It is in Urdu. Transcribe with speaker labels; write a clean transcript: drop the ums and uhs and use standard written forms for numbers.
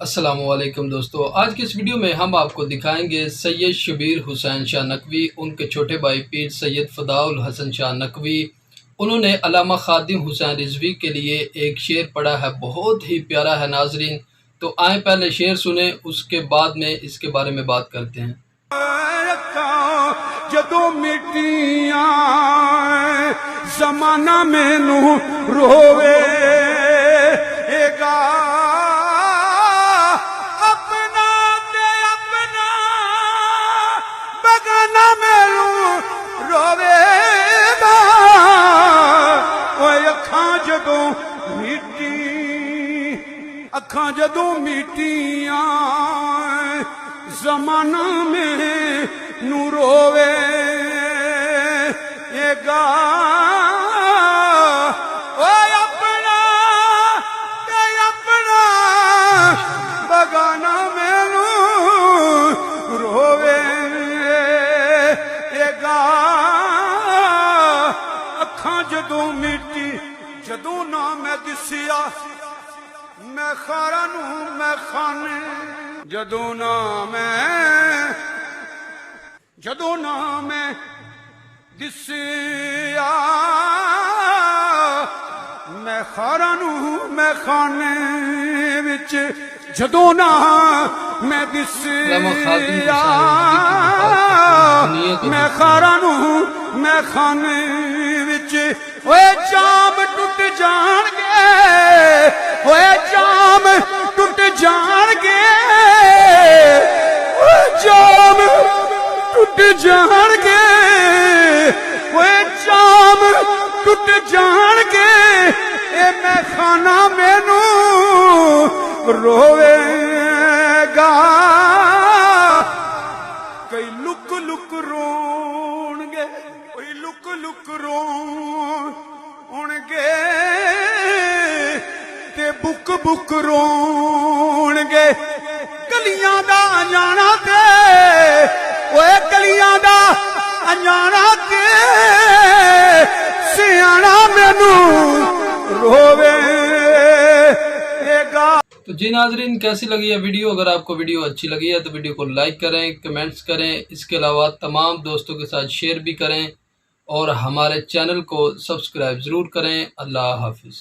Speaker 1: السلام علیکم دوستو، آج کی اس ویڈیو میں ہم آپ کو دکھائیں گے سید شبیر حسین شاہ نقوی، ان کے چھوٹے بھائی پیر سید فداء الحسن شاہ نقوی۔ انہوں نے علامہ خادم حسین رضوی کے لیے ایک شعر پڑھا ہے، بہت ہی پیارا ہے ناظرین۔ تو آئیں پہلے شعر سنیں، اس کے بعد میں اس کے بارے میں بات کرتے ہیں۔
Speaker 2: جدوں مٹیاں زمانہ مینوں روے گا، اپنا تے اپنا بگانا مینوں روے گا۔ اوے اکھاں جدوں مٹیاں زمانہ مینوں روے گا، اپنا تے اپنا بگانا مینوں روے گا۔ اکھاں جدوں مٹی جدوں نہ میں دسیا، میں خاراں نوں میں خانے، جدوں نہ میں دسیا، میں خاراں نوں میں خانے وچ، جدوں نہ میں دسیا، میں خاراں نوں میں خانے وچ۔ اوے جام ٹوٹ جان گے، اوے جام ٹوٹ جان گے، جام ٹوٹ جان گے، اوے جام ٹوٹ جان گے، اے میں خانہ مینوں روے گا۔ کئی لک لک رون گے، کوئی لک لک رون گے، تے بک بک رون گے۔ گلیاں دا انجانا تے، اوے گلیاں دا انجانا تے، سیاںا مینوں روے گا۔
Speaker 1: تو جی ناظرین، کیسی لگی یہ ویڈیو؟ اگر آپ کو ویڈیو اچھی لگی ہے تو ویڈیو کو لائک کریں، کمنٹس کریں، اس کے علاوہ تمام دوستوں کے ساتھ شیئر بھی کریں، اور ہمارے چینل کو سبسکرائب ضرور کریں۔ اللہ حافظ۔